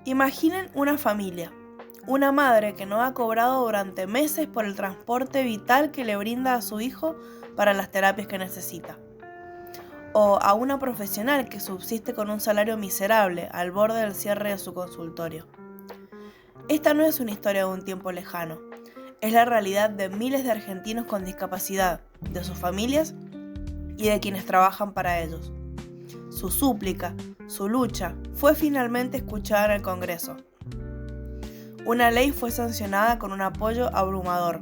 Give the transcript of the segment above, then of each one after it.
Imaginen una familia, una madre que no ha cobrado durante meses por el transporte vital que le brinda a su hijo para las terapias que necesita. O a una profesional que subsiste con un salario miserable al borde del cierre de su consultorio. Esta no es una historia de un tiempo lejano, es la realidad de miles de argentinos con discapacidad, de sus familias y de quienes trabajan para ellos. Su súplica, su lucha, fue finalmente escuchada en el Congreso. Una ley fue sancionada con un apoyo abrumador.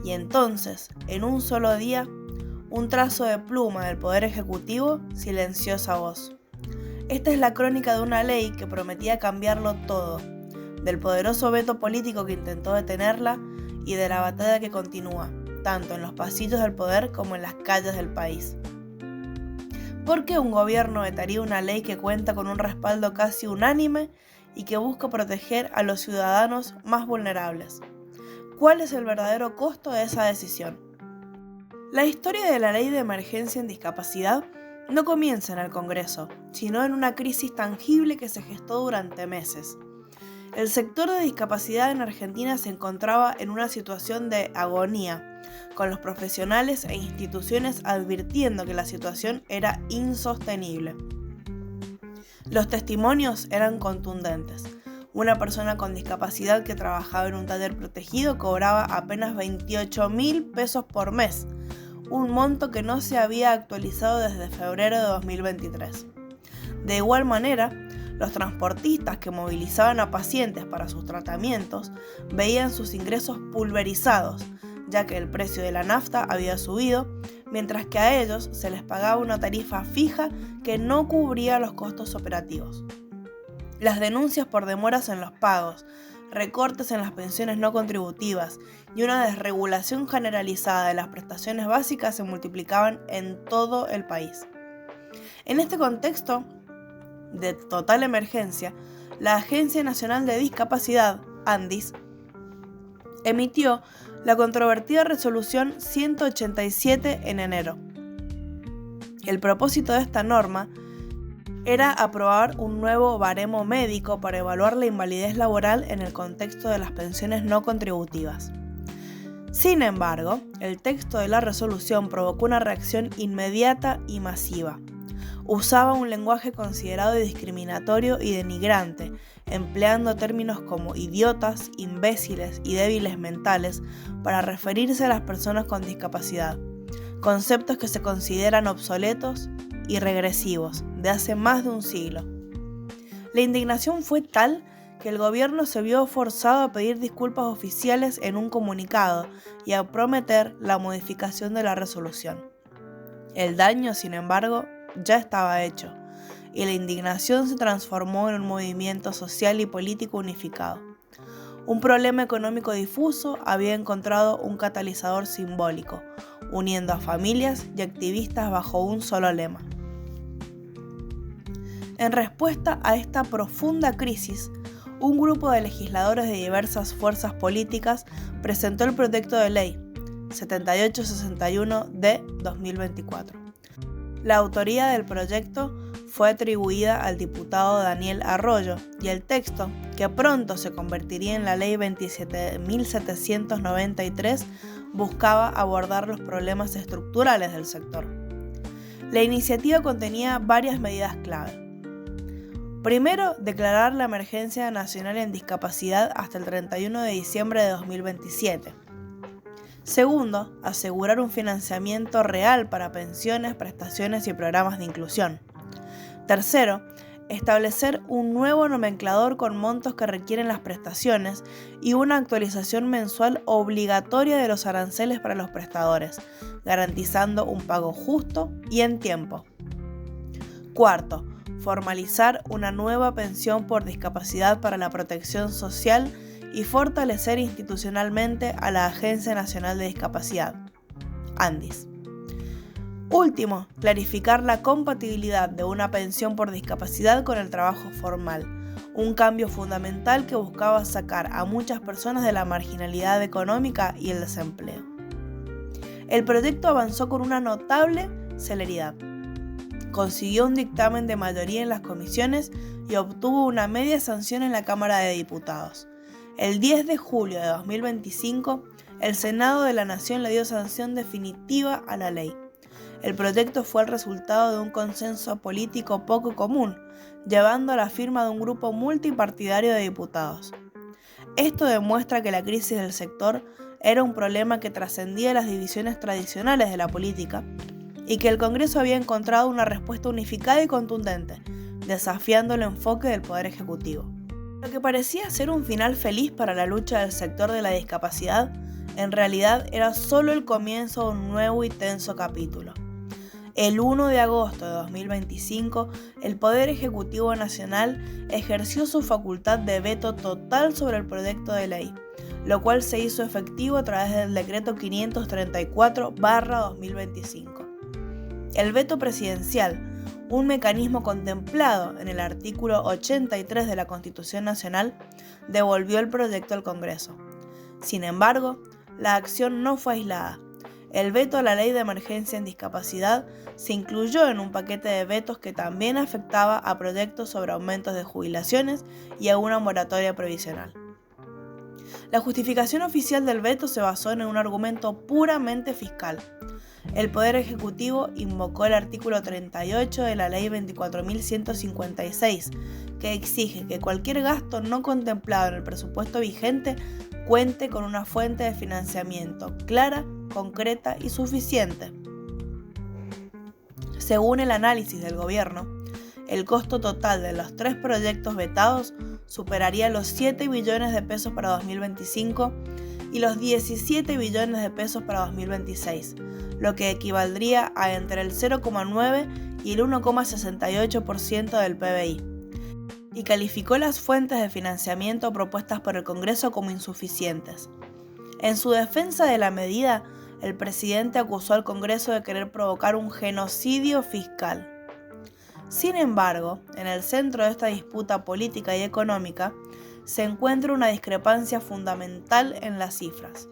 Y entonces, en un solo día, un trazo de pluma del Poder Ejecutivo silenció esa voz. Esta es la crónica de una ley que prometía cambiarlo todo, del poderoso veto político que intentó detenerla y de la batalla que continúa, tanto en los pasillos del poder como en las calles del país. ¿Por qué un gobierno vetaría una ley que cuenta con un respaldo casi unánime y que busca proteger a los ciudadanos más vulnerables? ¿Cuál es el verdadero costo de esa decisión? La historia de la Ley de Emergencia en Discapacidad no comienza en el Congreso, sino en una crisis tangible que se gestó durante meses. El sector de discapacidad en Argentina se encontraba en una situación de agonía, con los profesionales e instituciones advirtiendo que la situación era insostenible. Los testimonios eran contundentes. Una persona con discapacidad que trabajaba en un taller protegido cobraba apenas 28.000 pesos por mes, un monto que no se había actualizado desde febrero de 2023. De igual manera, los transportistas que movilizaban a pacientes para sus tratamientos veían sus ingresos pulverizados, ya que el precio de la nafta había subido, mientras que a ellos se les pagaba una tarifa fija que no cubría los costos operativos. Las denuncias por demoras en los pagos, recortes en las pensiones no contributivas y una desregulación generalizada de las prestaciones básicas se multiplicaban en todo el país. En este contexto de total emergencia, la Agencia Nacional de Discapacidad, ANDIS, emitió la controvertida resolución 187 en enero. El propósito de esta norma era aprobar un nuevo baremo médico para evaluar la invalidez laboral en el contexto de las pensiones no contributivas. Sin embargo, el texto de la resolución provocó una reacción inmediata y masiva. Usaba un lenguaje considerado discriminatorio y denigrante, empleando términos como idiotas, imbéciles y débiles mentales para referirse a las personas con discapacidad, conceptos que se consideran obsoletos y regresivos de hace más de un siglo. La indignación fue tal que el gobierno se vio forzado a pedir disculpas oficiales en un comunicado y a prometer la modificación de la resolución. El daño, sin embargo, ya estaba hecho, y la indignación se transformó en un movimiento social y político unificado. Un problema económico difuso había encontrado un catalizador simbólico, uniendo a familias y activistas bajo un solo lema. En respuesta a esta profunda crisis, un grupo de legisladores de diversas fuerzas políticas presentó el proyecto de ley 7861 de 2024. La autoría del proyecto fue atribuida al diputado Daniel Arroyo y el texto, que pronto se convertiría en la Ley 27.793, buscaba abordar los problemas estructurales del sector. La iniciativa contenía varias medidas clave. Primero, declarar la emergencia nacional en discapacidad hasta el 31 de diciembre de 2027. Segundo, asegurar un financiamiento real para pensiones, prestaciones y programas de inclusión. Tercero, establecer un nuevo nomenclador con montos que requieren las prestaciones y una actualización mensual obligatoria de los aranceles para los prestadores, garantizando un pago justo y en tiempo. Cuarto, formalizar una nueva pensión por discapacidad para la protección social y fortalecer institucionalmente a la Agencia Nacional de Discapacidad, ANDIS. Último, clarificar la compatibilidad de una pensión por discapacidad con el trabajo formal, un cambio fundamental que buscaba sacar a muchas personas de la marginalidad económica y el desempleo. El proyecto avanzó con una notable celeridad. consiguió un dictamen de mayoría en las comisiones y obtuvo una media sanción en la Cámara de Diputados. El 10 de julio de 2025, el Senado de la Nación le dio sanción definitiva a la ley. El proyecto fue el resultado de un consenso político poco común, llevando a la firma de un grupo multipartidario de diputados. Esto demuestra que la crisis del sector era un problema que trascendía las divisiones tradicionales de la política y que el Congreso había encontrado una respuesta unificada y contundente, desafiando el enfoque del Poder Ejecutivo. Lo que parecía ser un final feliz para la lucha del sector de la discapacidad, en realidad era solo el comienzo de un nuevo y tenso capítulo. El 1 de agosto de 2025, el Poder Ejecutivo Nacional ejerció su facultad de veto total sobre el proyecto de ley, lo cual se hizo efectivo a través del Decreto 534/2025. El veto presidencial, un mecanismo contemplado en el artículo 83 de la Constitución Nacional, devolvió el proyecto al Congreso. Sin embargo, la acción no fue aislada. El veto a la Ley de Emergencia en Discapacidad se incluyó en un paquete de vetos que también afectaba a proyectos sobre aumentos de jubilaciones y a una moratoria provisional. La justificación oficial del veto se basó en un argumento puramente fiscal. El Poder Ejecutivo invocó el artículo 38 de la Ley 24.156, que exige que cualquier gasto no contemplado en el presupuesto vigente cuente con una fuente de financiamiento clara, concreta y suficiente. Según el análisis del gobierno, el costo total de los 3 proyectos vetados superaría los 7 billones de pesos para 2025 y los 17 billones de pesos para 2026, lo que equivaldría a entre el 0,9 y el 1,68% del PBI, y calificó las fuentes de financiamiento propuestas por el Congreso como insuficientes. En su defensa de la medida, el presidente acusó al Congreso de querer provocar un genocidio fiscal. Sin embargo, en el centro de esta disputa política y económica se encuentra una discrepancia fundamental en las cifras.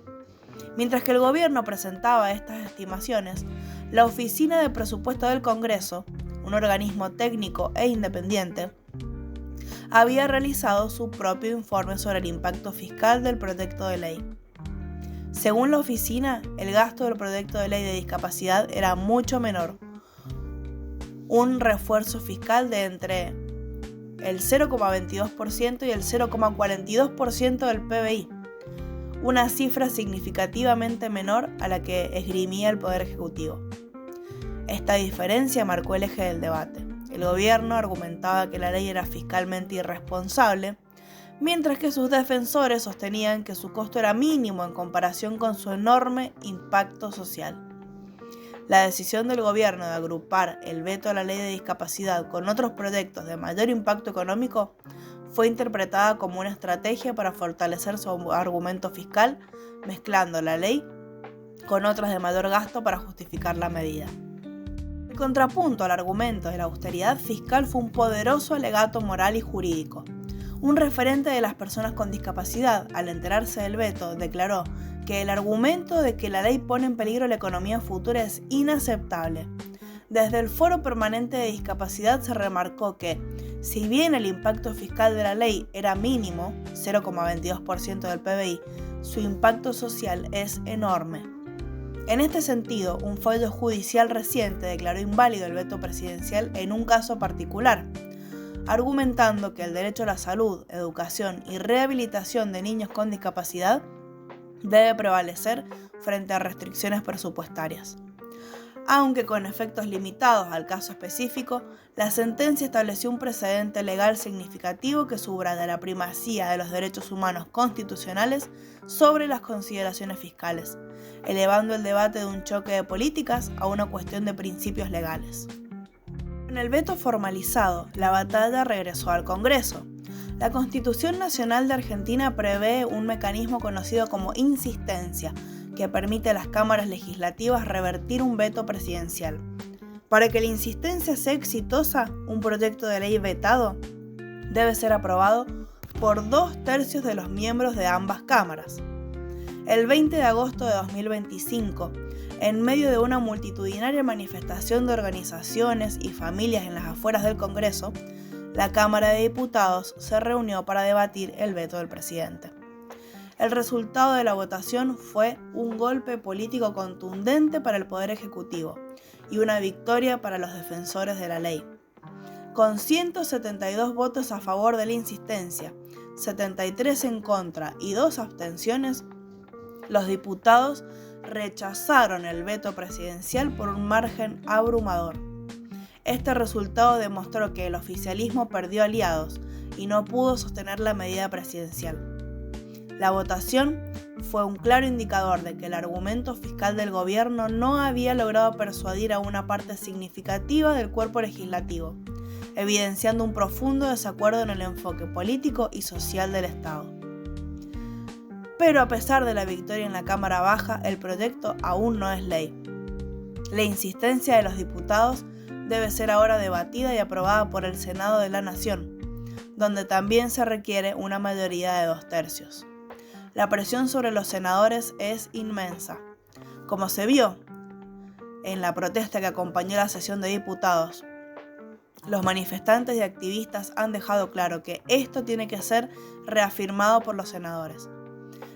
Mientras que el gobierno presentaba estas estimaciones, la Oficina de Presupuesto del Congreso, un organismo técnico e independiente, había realizado su propio informe sobre el impacto fiscal del proyecto de ley. Según la oficina, el gasto del proyecto de ley de discapacidad era mucho menor, un refuerzo fiscal de entre el 0,22% y el 0,42% del PBI, una cifra significativamente menor a la que esgrimía el Poder Ejecutivo. Esta diferencia marcó el eje del debate. El gobierno argumentaba que la ley era fiscalmente irresponsable, mientras que sus defensores sostenían que su costo era mínimo en comparación con su enorme impacto social. La decisión del gobierno de agrupar el veto a la ley de discapacidad con otros proyectos de mayor impacto económico fue interpretada como una estrategia para fortalecer su argumento fiscal, mezclando la ley con otras de mayor gasto para justificar la medida. El contrapunto al argumento de la austeridad fiscal fue un poderoso alegato moral y jurídico. Un referente de las personas con discapacidad, al enterarse del veto, declaró que el argumento de que la ley pone en peligro la economía futura es inaceptable. Desde el Foro Permanente de Discapacidad se remarcó que, si bien el impacto fiscal de la ley era mínimo, 0,22% del PBI, su impacto social es enorme. En este sentido, un fallo judicial reciente declaró inválido el veto presidencial en un caso particular, argumentando que el derecho a la salud, educación y rehabilitación de niños con discapacidad debe prevalecer frente a restricciones presupuestarias. Aunque con efectos limitados al caso específico, la sentencia estableció un precedente legal significativo que subraya la primacía de los derechos humanos constitucionales sobre las consideraciones fiscales, elevando el debate de un choque de políticas a una cuestión de principios legales. Con el veto formalizado, la batalla regresó al Congreso. La Constitución Nacional de Argentina prevé un mecanismo conocido como insistencia, que permite a las cámaras legislativas revertir un veto presidencial. Para que la insistencia sea exitosa, un proyecto de ley vetado debe ser aprobado por 2/3 de los miembros de ambas cámaras. El 20 de agosto de 2025, en medio de una multitudinaria manifestación de organizaciones y familias en las afueras del Congreso, la Cámara de Diputados se reunió para debatir el veto del presidente. El resultado de la votación fue un golpe político contundente para el Poder Ejecutivo y una victoria para los defensores de la ley. Con 172 votos a favor de la insistencia, 73 en contra y 2 abstenciones, los diputados rechazaron el veto presidencial por un margen abrumador. Este resultado demostró que el oficialismo perdió aliados y no pudo sostener la medida presidencial. La votación fue un claro indicador de que el argumento fiscal del gobierno no había logrado persuadir a una parte significativa del cuerpo legislativo, evidenciando un profundo desacuerdo en el enfoque político y social del Estado. Pero a pesar de la victoria en la Cámara Baja, el proyecto aún no es ley. La insistencia de los diputados debe ser ahora debatida y aprobada por el Senado de la Nación, donde también se requiere una mayoría de 2/3. La presión sobre los senadores es inmensa, como se vio en la protesta que acompañó la sesión de diputados. Los manifestantes y activistas han dejado claro que esto tiene que ser reafirmado por los senadores.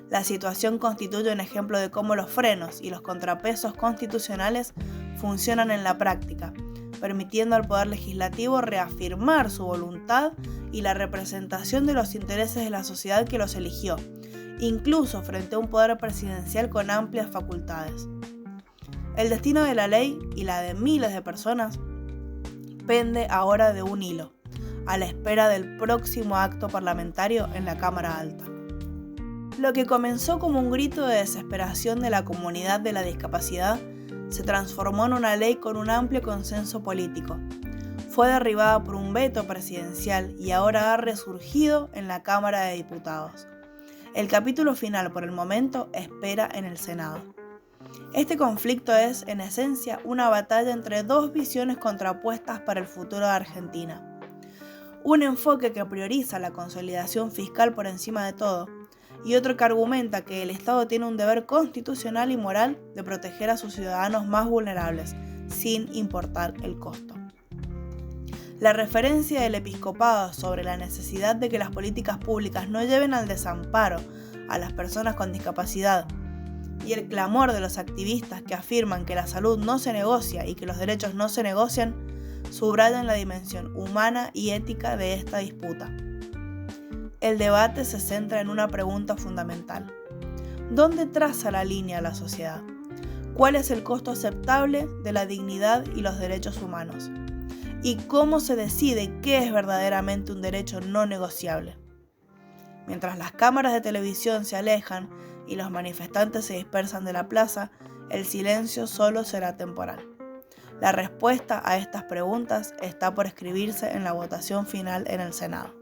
La situación constituye un ejemplo de cómo los frenos y los contrapesos constitucionales funcionan en la práctica, permitiendo al Poder Legislativo reafirmar su voluntad y la representación de los intereses de la sociedad que los eligió, incluso frente a un poder presidencial con amplias facultades. El destino de la ley y la de miles de personas pende ahora de un hilo, a la espera del próximo acto parlamentario en la Cámara Alta. Lo que comenzó como un grito de desesperación de la comunidad de la discapacidad se transformó en una ley con un amplio consenso político. Fue derribada por un veto presidencial y ahora ha resurgido en la Cámara de Diputados. El capítulo final, por el momento, espera en el Senado. Este conflicto es, en esencia, una batalla entre dos visiones contrapuestas para el futuro de Argentina. Un enfoque que prioriza la consolidación fiscal por encima de todo, y otro que argumenta que el Estado tiene un deber constitucional y moral de proteger a sus ciudadanos más vulnerables, sin importar el costo. La referencia del episcopado sobre la necesidad de que las políticas públicas no lleven al desamparo a las personas con discapacidad y el clamor de los activistas que afirman que la salud no se negocia y que los derechos no se negocian, subrayan la dimensión humana y ética de esta disputa. El debate se centra en una pregunta fundamental. ¿Dónde traza la línea la sociedad? ¿Cuál es el costo aceptable de la dignidad y los derechos humanos? ¿Y cómo se decide qué es verdaderamente un derecho no negociable? Mientras las cámaras de televisión se alejan y los manifestantes se dispersan de la plaza, el silencio solo será temporal. La respuesta a estas preguntas está por escribirse en la votación final en el Senado.